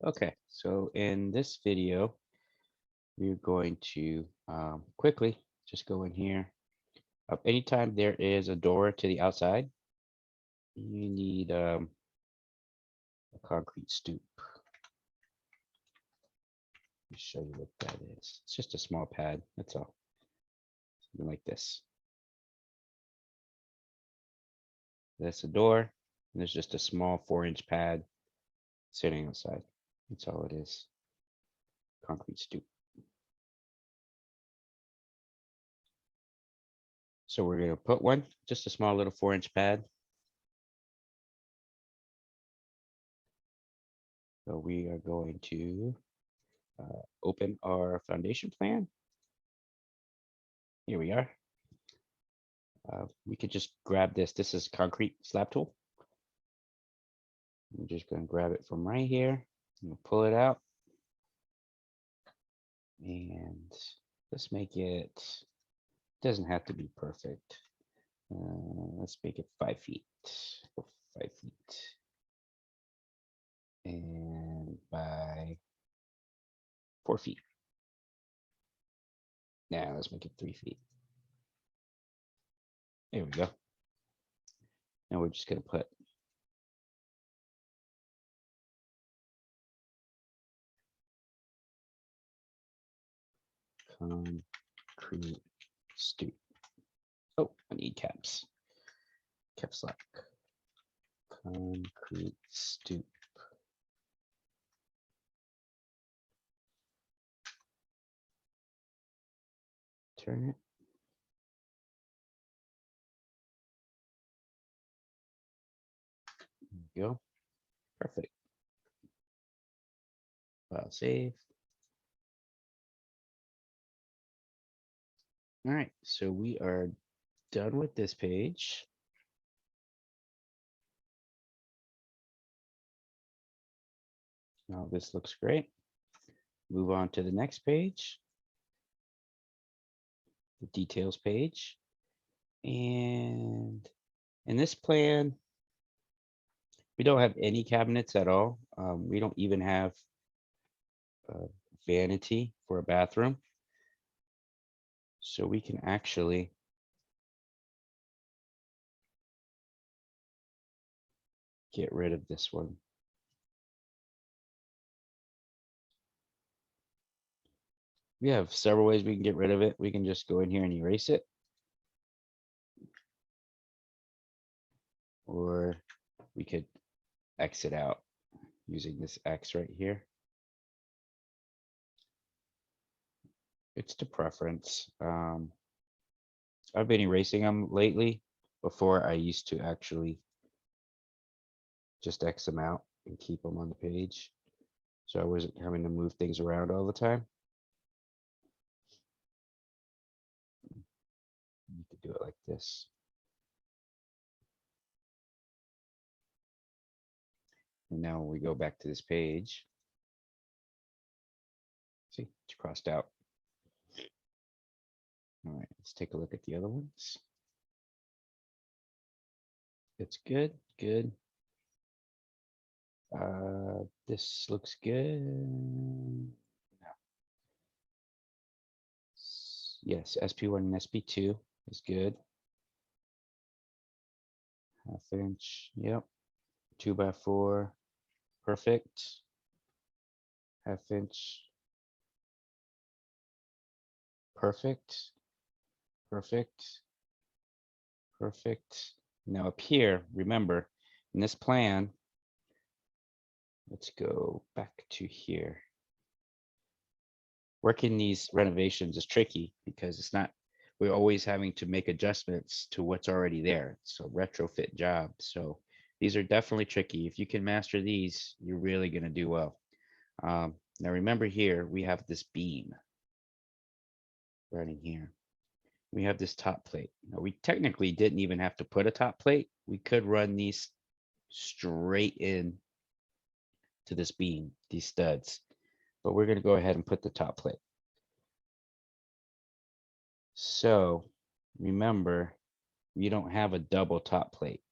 Okay, so in this video, we're going to quickly just go in here. Anytime there is a door to the outside, you need a concrete stoop. Let me show you what that is. It's just a small pad, that's all. Something like this. That's a door, and there's just a small 4-inch pad sitting outside. That's all it is. Concrete stoop. So we're going to put one, just a small little 4-inch pad. So we are going to open our foundation plan. Here we are. We could just grab this. This is concrete slab tool. I'm just going to grab it from right here. We'll pull it out. And let's make it, doesn't have to be perfect. Let's make it 5 feet. 5 feet. And by 4 feet. Now let's make it 3 feet. There we go. Now we're just going to put concrete stoop. Oh, I need caps. Caps lock. Concrete stoop. Turn it. There we go. Perfect. File save. All right, so we are done with this page. Now this looks great. Move on to the next page, the details page. And in this plan, we don't have any cabinets at all. We don't even have a vanity for a bathroom. So we can actually get rid of this one. We have several ways we can get rid of it. We can just go in here and erase it. Or we could exit out using this X right here. It's to preference. I've been erasing them lately. Before I used to actually just X them out and keep them on the page. So I wasn't having to move things around all the time. You could do it like this. And now when we go back to this page, see, it's crossed out. All right, let's take a look at the other ones. It's good, good. This looks good. No. Yes, SP1 and SP2 is good. 1/2 inch, yep. 2x4, perfect. 1/2 inch, perfect, perfect, perfect. Now up here, remember, in this plan, let's go back to here. Working these renovations is tricky because it's not, we're always having to make adjustments to what's already there. It's a retrofit job. So these are definitely tricky. If you can master these, you're really going to do well. Now remember here, we have this beam running here. We have this top plate. Now we technically didn't even have to put a top plate. We could run these straight in to this beam, these studs, but we're going to go ahead and put the top plate. So remember, we don't have a double top plate.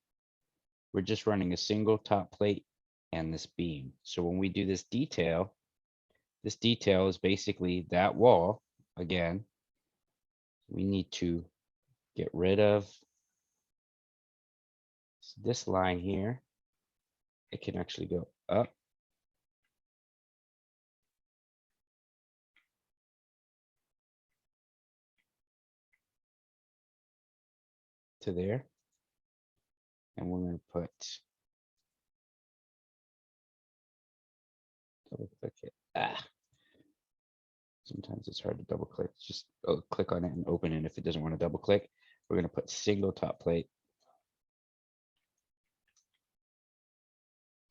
We're just running a single top plate and this beam. So when we do this detail is basically that wall. Again, we need to get rid of this line here. It can actually go up to there. And we're going to put, double click it. Sometimes it's hard to double click. Just click on it and open it if it doesn't want to double click. We're going to put single top plate.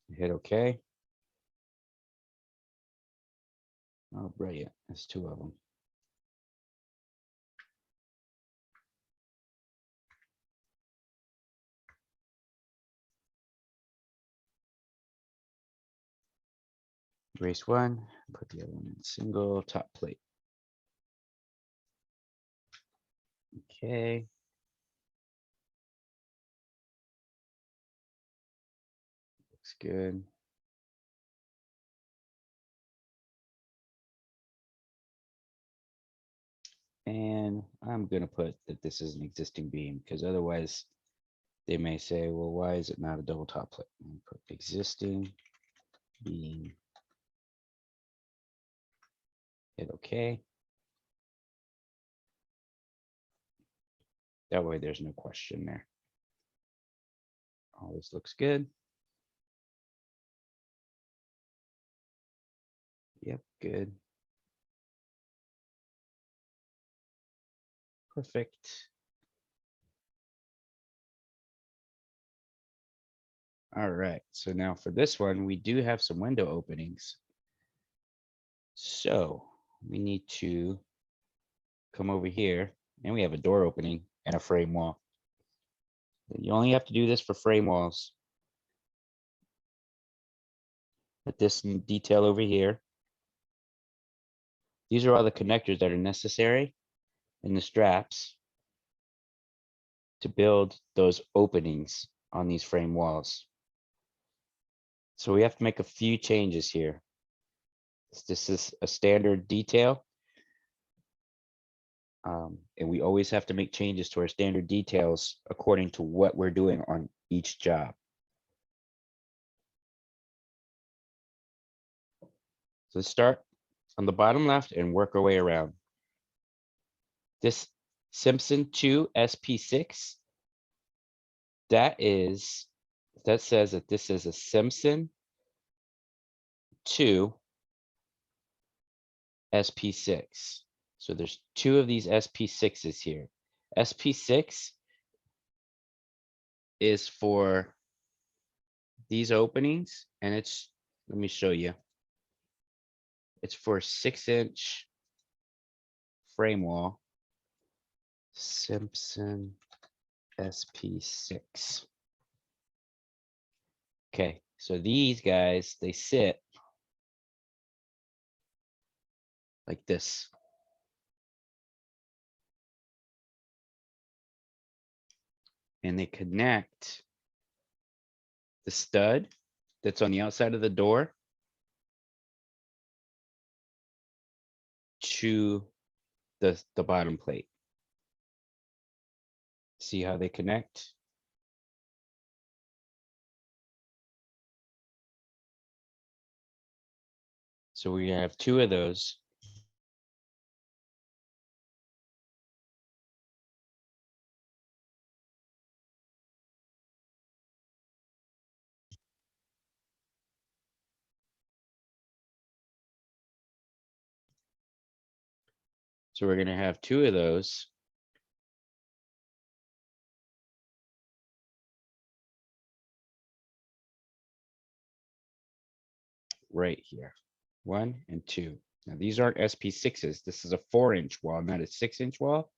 Hit OK. Oh, brilliant. There's two of them. Erase one, put the other one in single top plate. Okay. Looks good. And I'm going to put that this is an existing beam because otherwise they may say, well, why is it not a double top plate? Put existing beam. Hit OK. That way there's no question there. All this looks good. Yep, good. Perfect. All right, so now for this one, we do have some window openings. So we need to come over here and we have a door opening and a frame wall. You only have to do this for frame walls. Put this detail over here. These are all the connectors that are necessary in the straps to build those openings on these frame walls. So we have to make a few changes here. This is a standard detail. And we always have to make changes to our standard details according to what we're doing on each job. So let's start on the bottom left and work our way around. This Simpson 2 SP6, that says that this is a Simpson 2 SP6. So there's two of these SP6s here. SP6 is for these openings, and it's, let me show you. It's for 6-inch frame wall. Simpson SP6. Okay, so these guys, they sit like this. And they connect the stud that's on the outside of the door to the bottom plate. See how they connect? So we have two of those. So we're going to have two of those. Right here. 1 and 2. Now these aren't SP6s. This is a 4-inch wall, not a 6-inch wall.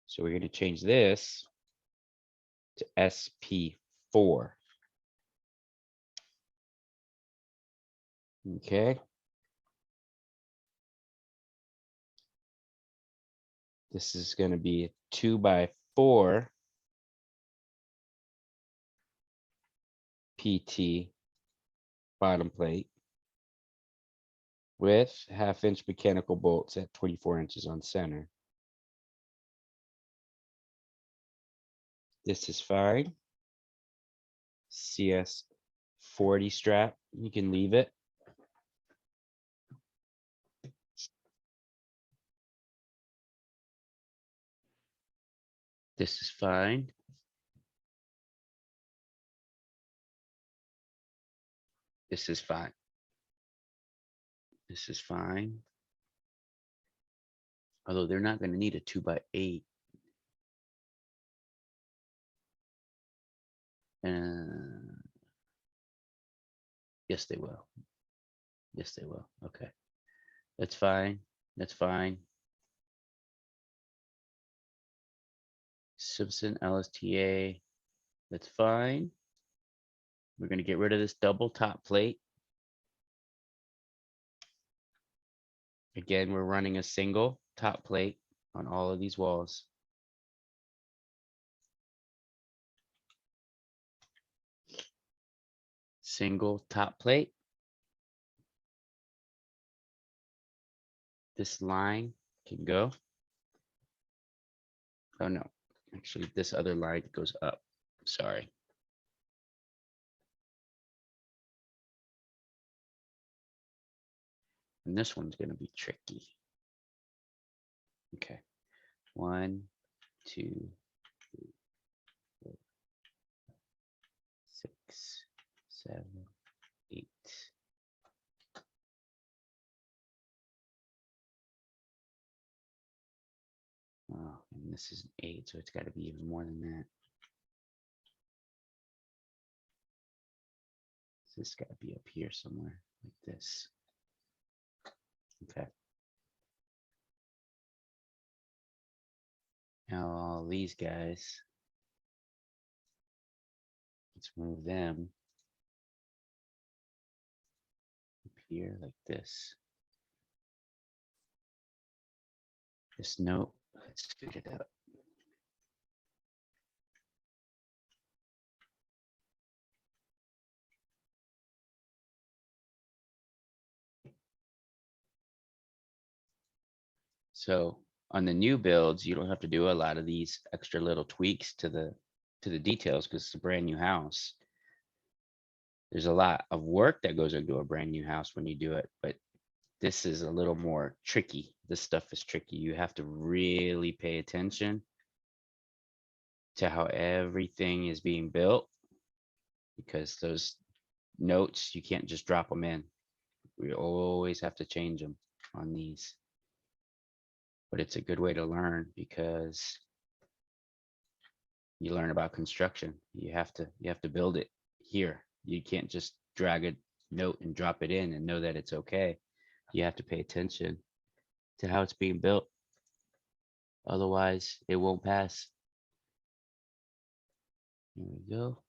So we're going to change this to SP4. Okay. This is going to be a 2x4 PT bottom plate with 1/2 inch mechanical bolts at 24 inches on center. This is fine. CS 40 strap, you can leave it. This is fine. This is fine. This is fine. Although they're not going to need a 2x8. Yes, they will. Yes, they will. Okay. That's fine. That's fine. Simpson LSTA. That's fine. We're going to get rid of this double top plate. Again, we're running a single top plate on all of these walls. Single top plate. This line can go. Oh no, actually this other line goes up. Sorry. And this one's going to be tricky. Okay. 1, 2, 3, 4, 6, 7, 8. Oh, and this is an 8, so it's got to be even more than that. So this got to be up here somewhere, like this. Okay. Now all these guys, let's move them up here like this. This note, let's scoot it up. So on the new builds, you don't have to do a lot of these extra little tweaks to the details because it's a brand new house. There's a lot of work that goes into a brand new house when you do it, but this is a little more tricky. This stuff is tricky. You have to really pay attention to how everything is being built because those notes, you can't just drop them in. We always have to change them on these. But it's a good way to learn because you learn about construction. You have to build it here. You can't just drag a note and drop it in and know that it's okay. You have to pay attention to how it's being built. Otherwise, it won't pass. Here we go.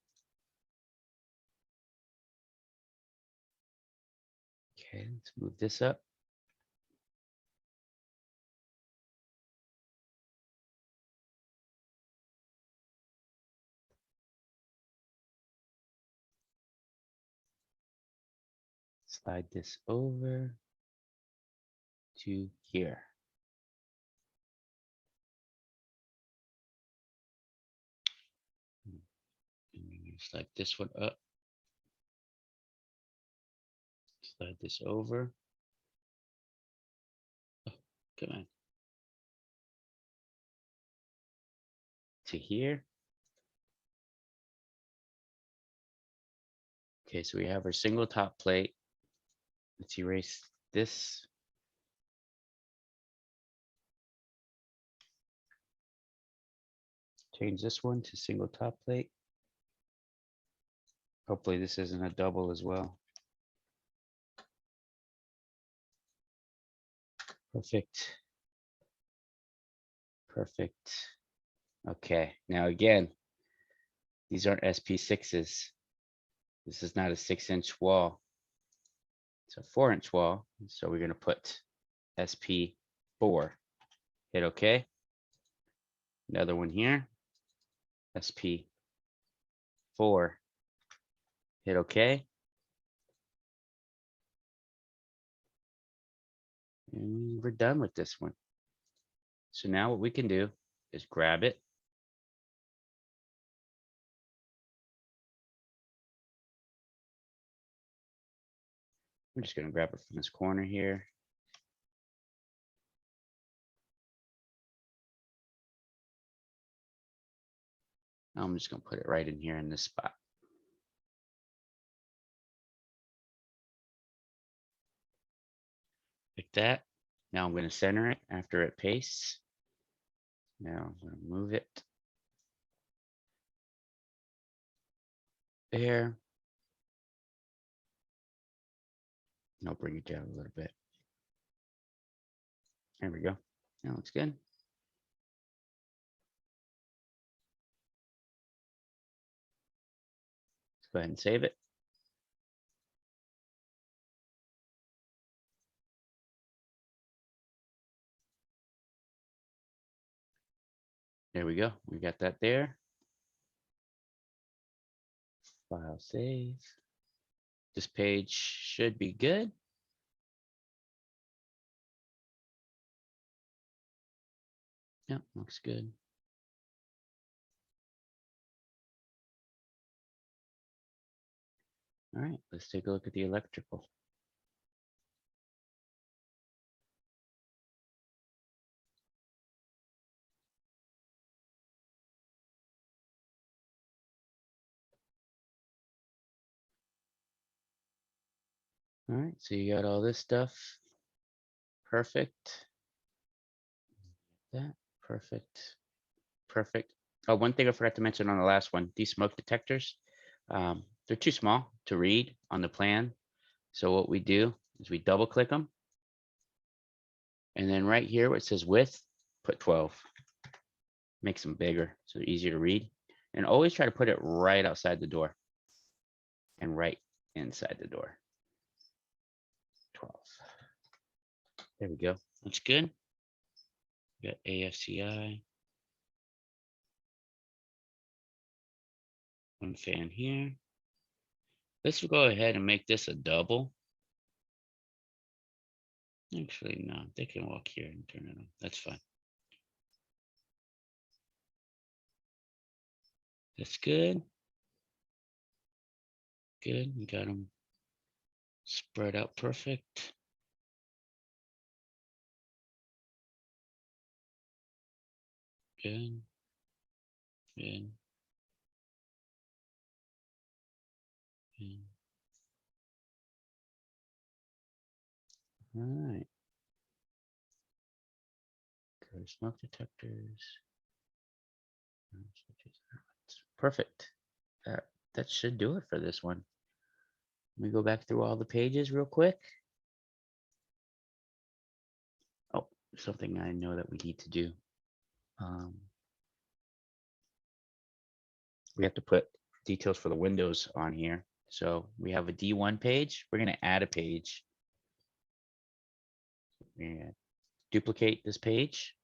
Okay, let's move this up. Slide this over to here. Slide this one up. Slide this over. Oh, come on. To here. Okay, so we have our single top plate. Let's erase this. Change this one to single top plate. Hopefully this isn't a double as well. Perfect. Perfect. Okay, now again, these aren't SP6s. This is not a 6-inch wall. It's a 4-inch wall. So we're gonna put SP4. Hit OK. Another one here. SP4. Hit OK. And we're done with this one. So now what we can do is grab it. I'm just going to grab it from this corner here. I'm just going to put it right in here in this spot. Like that. Now I'm going to center it after it pastes. Now I'm going to move it there. And I'll bring it down a little bit. There we go. Now it's good. Let's go ahead and save it. There we go. We got that there. File save. This page should be good. Yep, looks good. All right, let's take a look at the electrical. All right, so you got all this stuff. Perfect. That, perfect. Perfect. Oh, one thing I forgot to mention on the last one, these smoke detectors, they're too small to read on the plan. So what we do is we double click them. And then right here where it says width, put 12. Makes them bigger, so they're easier to read. And always try to put it right outside the door and right inside the door. 12. There we go. Looks good. We got AFCI. One fan here. Let's go ahead and make this a double. Actually, no, they can walk here and turn it on. That's fine. That's good. Good. We got them spread out perfect. Good. Good. Good. All right. Go to smoke detectors. Perfect. That should do it for this one. Let me go back through all the pages real quick. Oh, something I know that we need to do. We have to put details for the windows on here. So we have a D1 page. We're going to add a page. We're going to duplicate this page.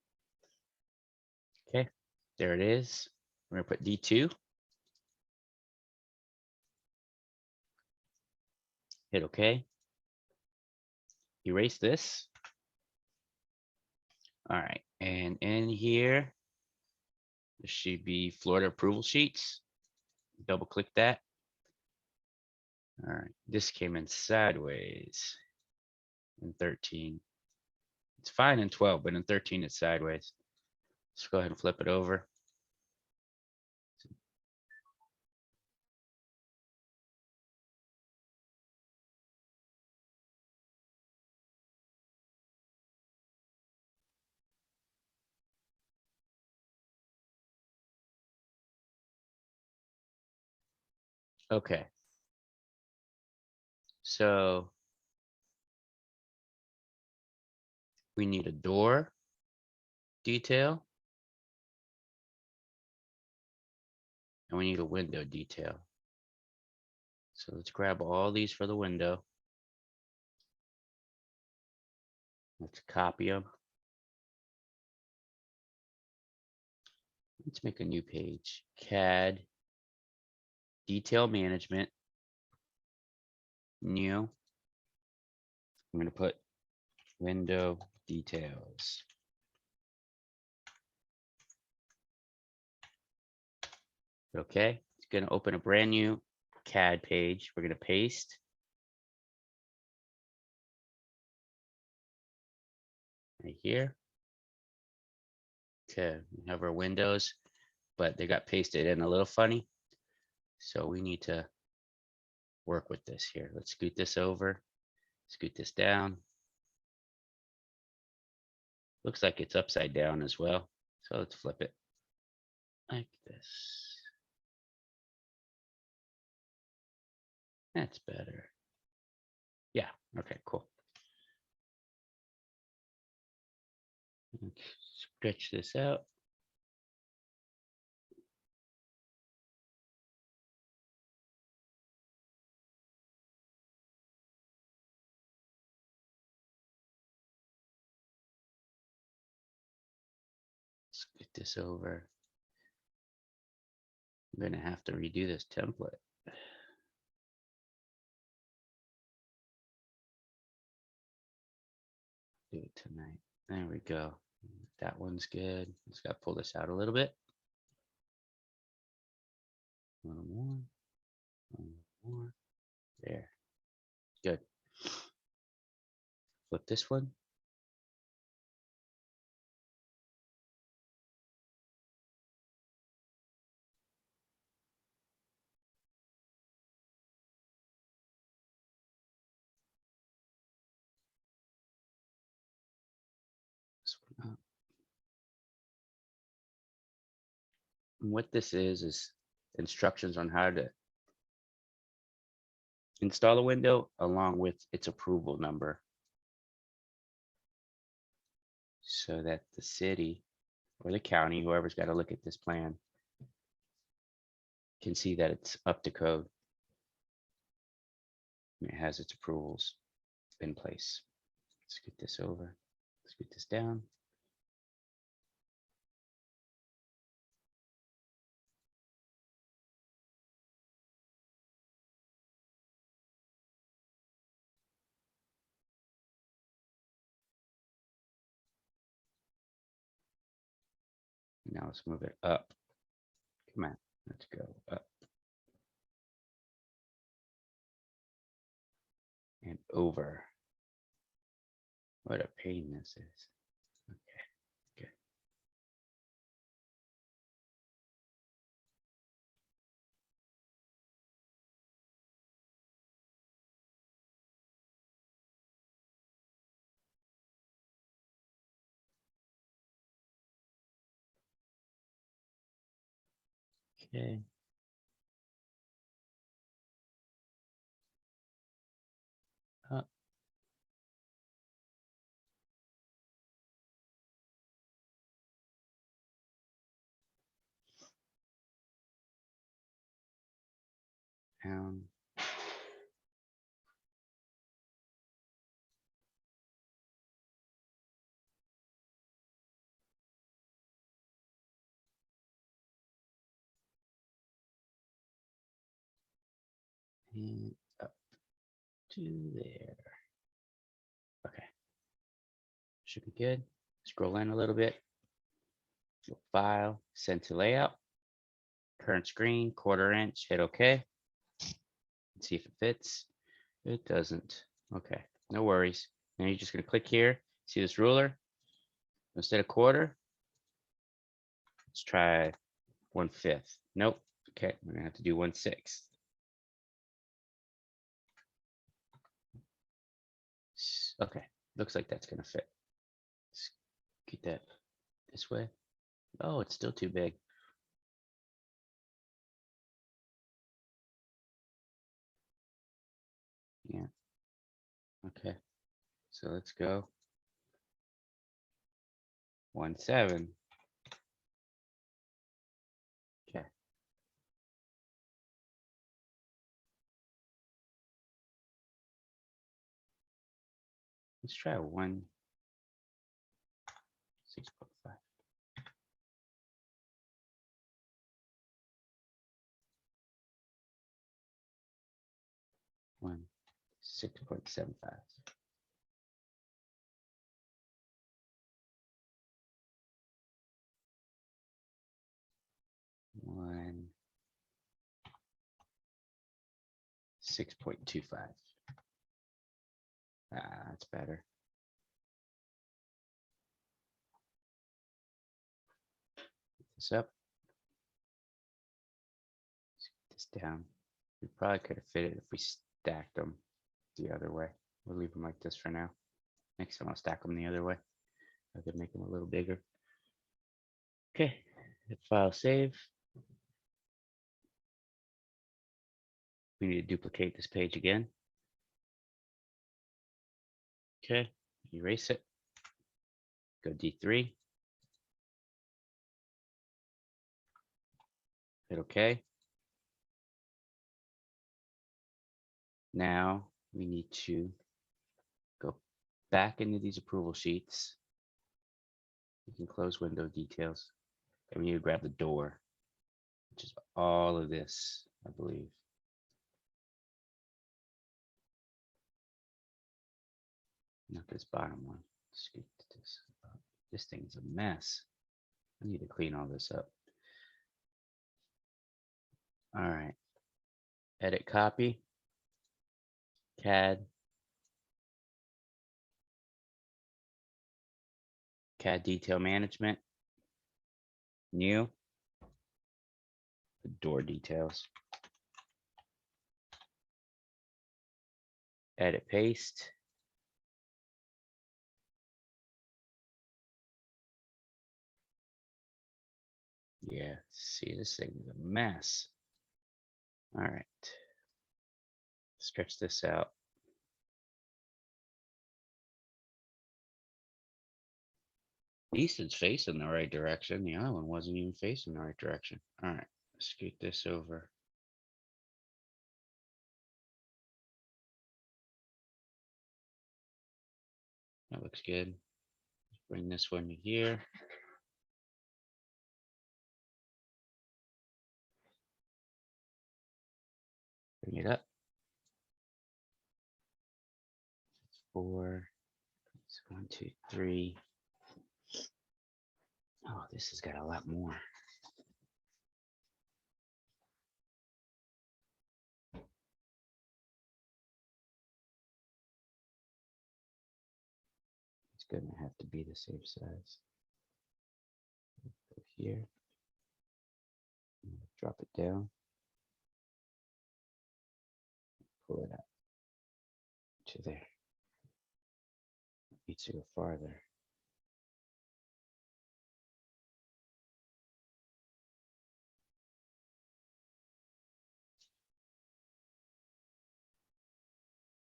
Okay, there it is. We're going to put D2. Hit OK. Erase this. All right, and in here, there should be Florida approval sheets. Double click that. All right, this came in sideways in 13. It's fine in 12, but in 13 it's sideways. Let's go ahead and flip it over. Okay. So we need a door detail. And we need a window detail. So let's grab all these for the window. Let's copy them. Let's make a new page. CAD, detail management, new. I'm going to put window details. Okay, it's going to open a brand new CAD page. We're going to paste. Right here. Okay, we have our windows, but they got pasted in a little funny. So we need to work with this here. Let's scoot this over, scoot this down. Looks like it's upside down as well. So let's flip it like this. That's better. Yeah, okay, cool. Stretch this out. Scoot this over. I'm gonna have to redo this template. Do it tonight. There we go. That one's good. Just gotta pull this out a little bit. A little more. A little more. There. Good. Flip this one. This one up. And what this is instructions on how to install a window along with its approval number, so that the city or the county, whoever's got to look at this plan, can see that it's up to code. And it has its approvals in place. Let's get this over. Let's get this down. Now let's move it up. Come on, let's go up and over. What a pain this is. Okay, good. Okay. Up. Down. And up to there. Okay. Should be good. Scroll in a little bit. File, send to layout. Current screen, 1/4 inch, hit OK. Let's see if it fits. It doesn't. Okay, no worries. Now you're just gonna click here. See this ruler? Instead of 1/4, let's try 1/5. Nope. Okay, we're gonna have to do 1/6. Okay, looks like that's gonna fit. Let's get that this way. Oh, it's still too big. Yeah. Okay. So let's go 1/7. Okay. Let's try 1/6.5. 1/6.75. 6.25. That's better. This up. This down. We probably could have fit it if we stacked them the other way. We'll leave them like this for now. Next time I'll stack them the other way. I could make them a little bigger. Okay, hit file save. We need to duplicate this page again. Okay, erase it. Go D3. Hit OK. Now we need to go back into these approval sheets. You can close window details. And we need to grab the door, which is all of this, I believe. Not this bottom one. Scoot this up. This thing's a mess. I need to clean all this up. All right. Edit copy. CAD. CAD detail management. New. The door details. Edit paste. Yeah, see, this thing is a mess. All right. Stretch this out. East is facing the right direction. The other one wasn't even facing the right direction. All right, scoot this over. That looks good. Bring this one to here. Bring it up. 4. It's 1, 2, 3. Oh, this has got a lot more. It's gonna have to be the same size. Go here. Drop it down. Pull it out to there. It needs to go farther.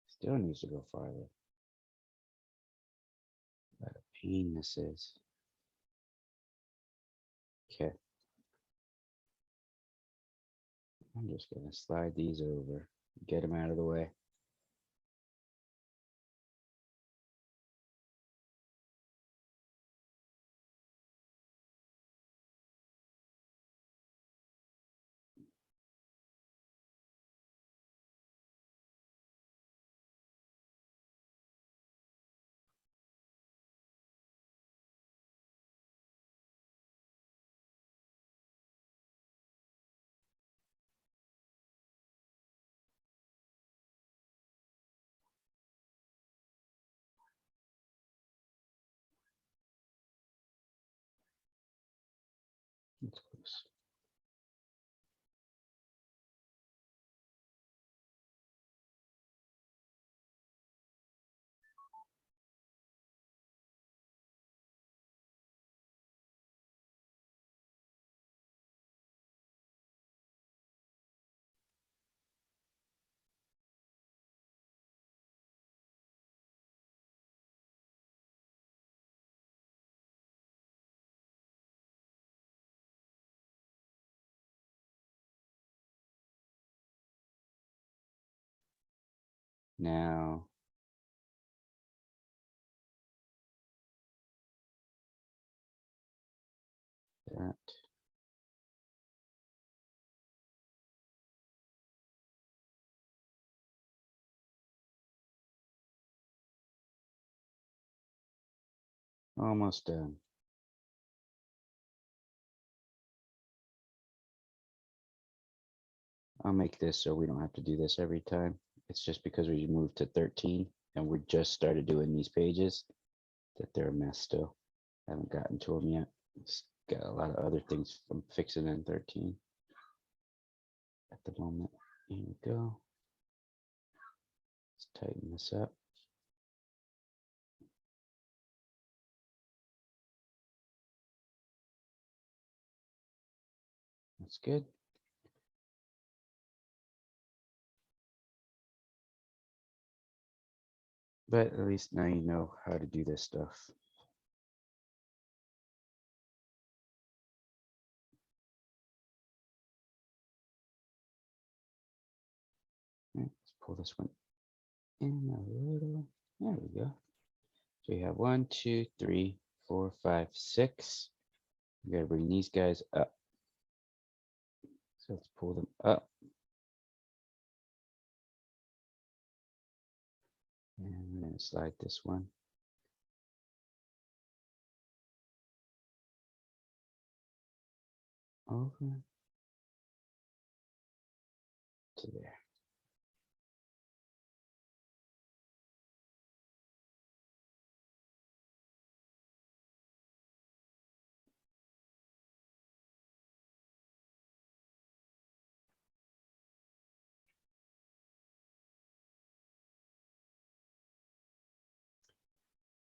Still needs to go farther. What a pain this is. Okay. I'm just gonna slide these over, get them out of the way. It's close. Now, that. Almost done. I'll make this so we don't have to do this every time. It's just because we moved to 13 and we just started doing these pages that they're a mess still. Haven't gotten to them yet. It's got a lot of other things from fixing in 13 at the moment. Here we go. Let's tighten this up. That's good. But at least now you know how to do this stuff. Let's pull this one in a little. There we go. So we have 1, 2, 3, 4, 5, 6. We gotta bring these guys up. So let's pull them up. And we're gonna slide this one over to there.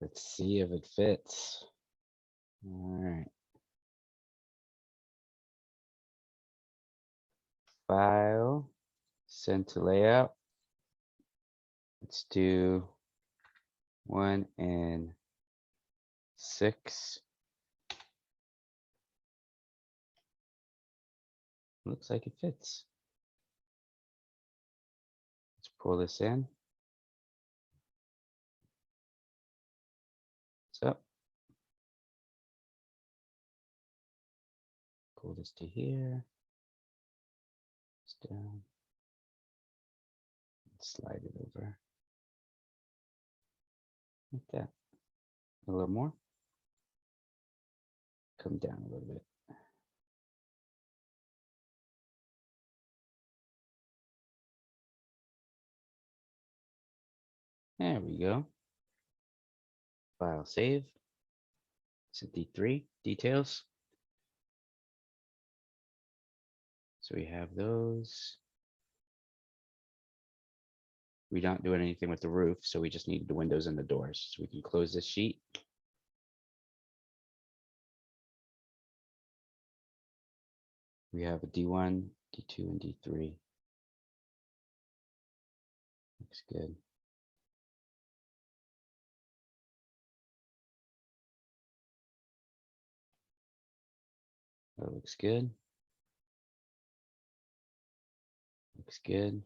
Let's see if it fits. All right. File, send to layout. Let's do 1 and 6. Looks like it fits. Let's pull this in. What's up? Pull this to here. It's down. Slide it over. Like that. A little more. Come down a little bit. There we go. File save. It's a D3 details. So we have those. We're not doing anything with the roof, so we just need the windows and the doors. So we can close this sheet. We have a D1, D2, and D3. Looks good. That looks good. Looks good.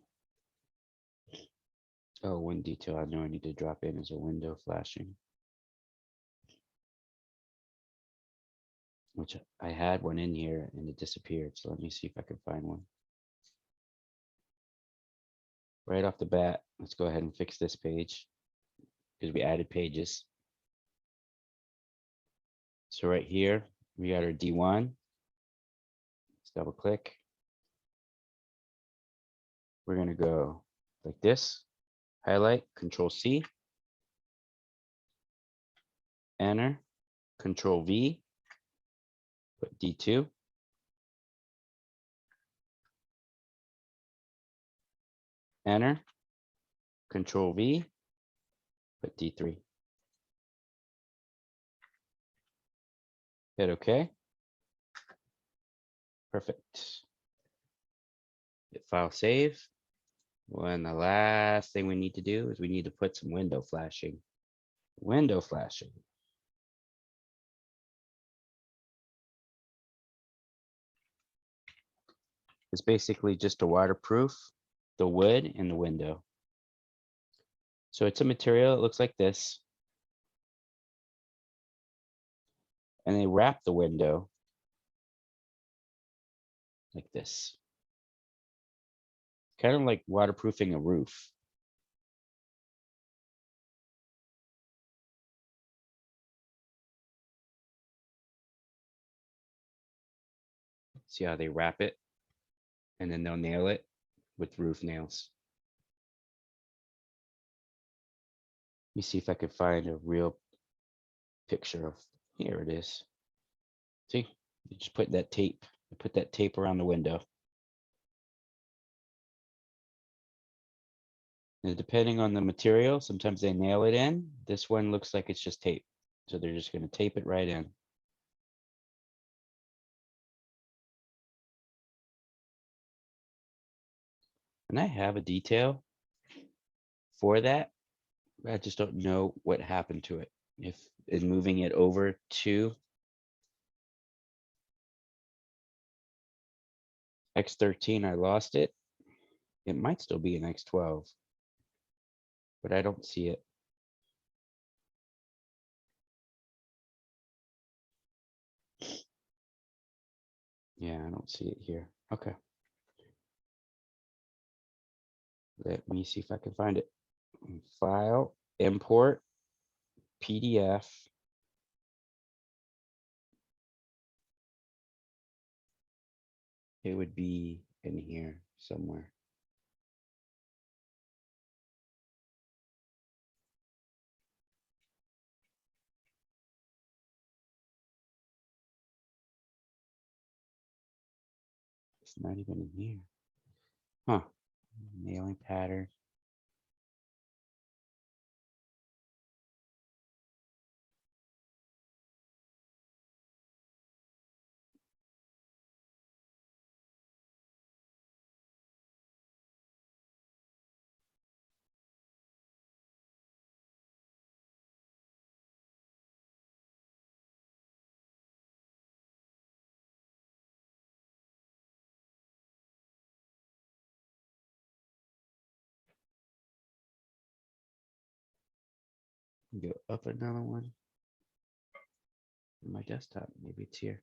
Oh, one detail I know I need to drop in is a window flashing. Which I had one in here and it disappeared. So let me see if I can find one. Right off the bat, let's go ahead and fix this page because we added pages. So right here, we got our D1. Let's double click. We're going to go like this, highlight, Control C, enter, Control V, put D2. Enter, Control V, put D3. Hit OK. Perfect. Hit file save. And the last thing we need to do is we need to put some window flashing. Window flashing. It's basically just to waterproof the wood and the window. So it's a material, it looks like this. And they wrap the window like this. Kind of like waterproofing a roof. See how they wrap it? And then they'll nail it with roof nails. Let me see if I can find a real picture of, here it is. See, you just put that tape, put that tape around the window. And depending on the material, sometimes they nail it in. This one looks like it's just tape. So they're just going to tape it right in. And I have a detail for that. I just don't know what happened to it. If in moving it over to X13, I lost it. It might still be an X12, but I don't see it. Yeah, I don't see it here. Okay. Let me see if I can find it. File, import, PDF. It would be in here somewhere. It's not even in here. Huh. Nailing pattern. Go up another one. My desktop, maybe it's here.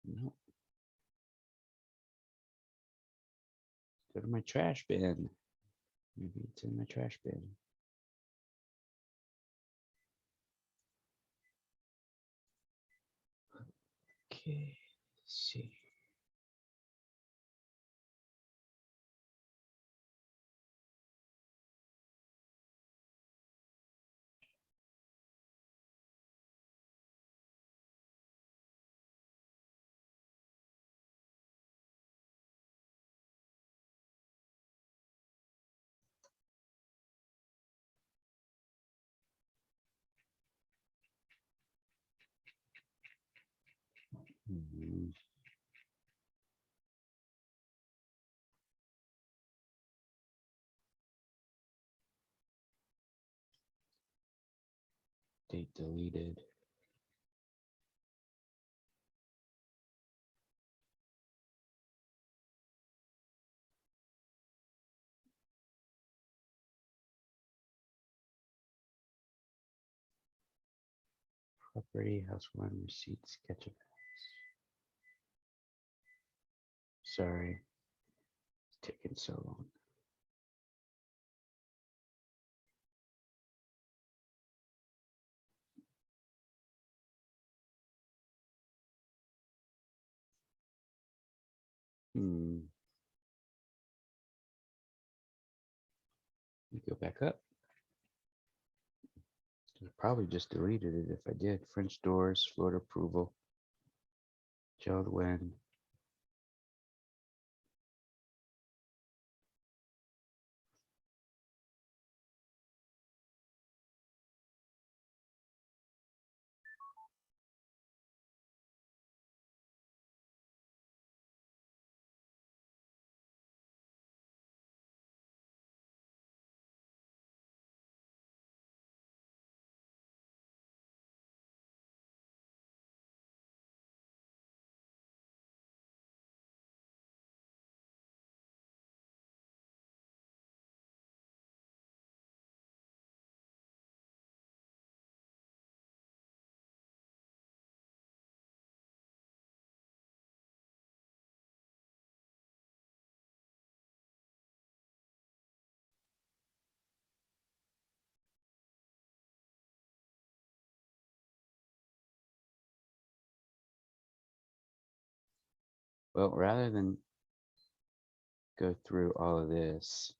Nope. Go to my trash bin. Maybe it's in my trash bin. Okay, let's see. Mhm. Date deleted. Property, house one, receipt, sketch of house. Sorry, it's taking so long. Let me go back up. I probably just deleted it if I did. French doors, floor approval, Jeld-Wen. Well, rather than go through all of this,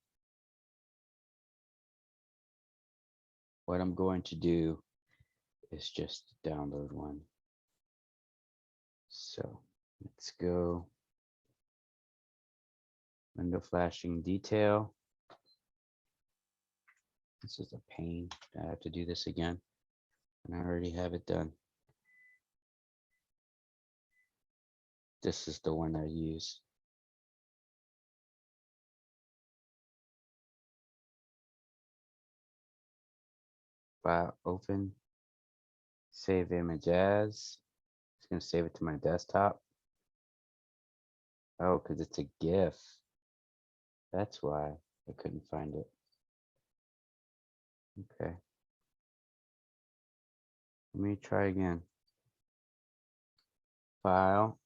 what I'm going to do is just download one. So let's go window flashing detail. This is a pain. I have to do this again, and I already have it done. This is the one I use. File, open, save image as. It's going to save it to my desktop. Oh, because it's a GIF. That's why I couldn't find it. Okay. Let me try again. File,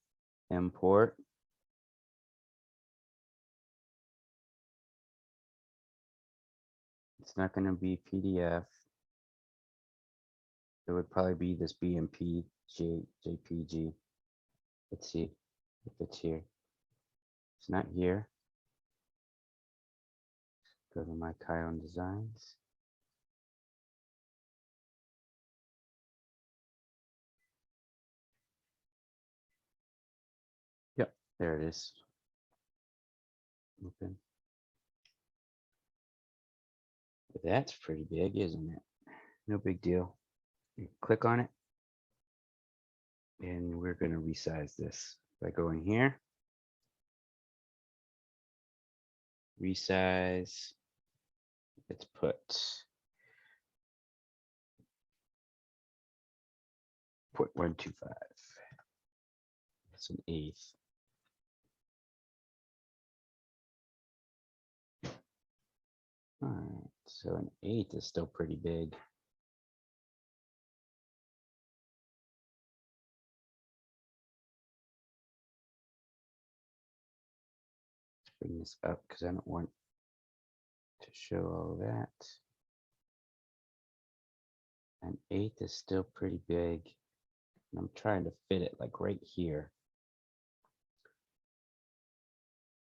import. It's not going to be PDF. It would probably be this BMP JPG. Let's see if it's here. It's not here. Go to my Kion Designs. Yep, there it is. Open. That's pretty big, isn't it? No big deal. You click on it, and we're going to resize this by going here. Resize. Let's put 0.125. That's an eighth. All right, so an eighth is still pretty big. Let's bring this up because I don't want to show all that. An eighth is still pretty big. And I'm trying to fit it like right here.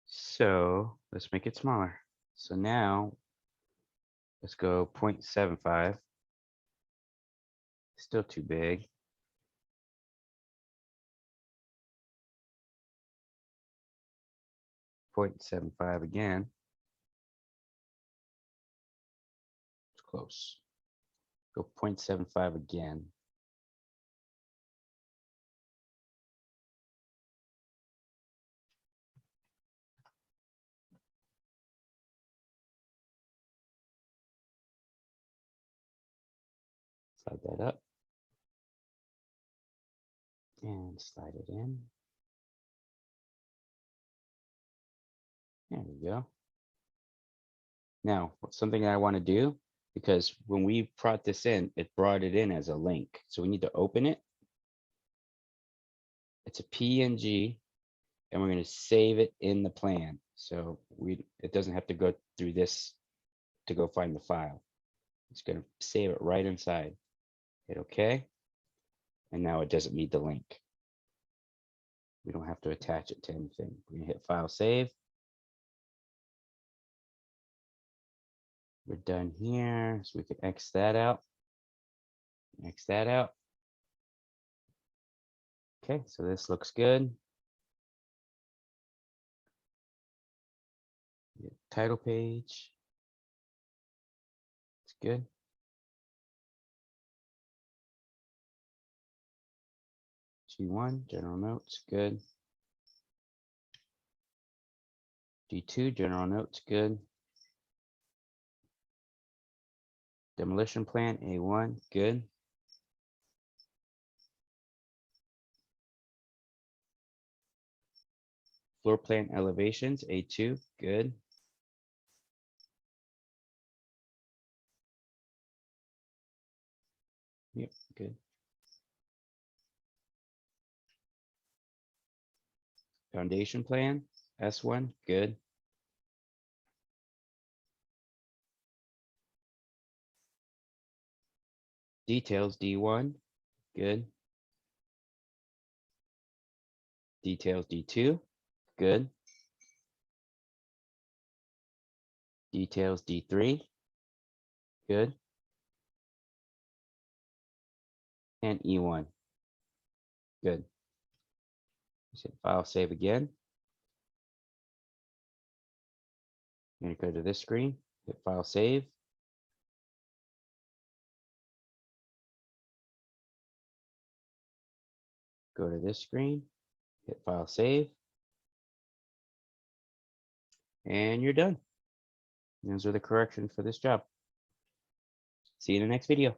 So let's make it smaller. So now let's go 0.75. Still too big. .75 again. It's close. Go 0.75 again. Slide that up. And slide it in. There we go. Now, something that I want to do, because when we brought this in, it brought it in as a link. So we need to open it. It's a PNG, and we're going to save it in the plan. So it doesn't have to go through this to go find the file. It's going to save it right inside. Hit OK. And now it doesn't need the link. We don't have to attach it to anything. We're going to hit File, Save. We're done here, so we can X that out. X that out. Okay, so this looks good. Title page. It's good. G1, general notes, good. G2, general notes, good. Demolition plan, A1, good. Floor plan elevations, A2, good. Yep, good. Foundation plan, S1, good. Details, D1, good. Details D2, good. Details D3, good. And E1, good. Just hit file save again. I'm going to go to this screen, hit file save. Go to this screen, hit file save. And you're done. Those are the corrections for this job. See you in the next video.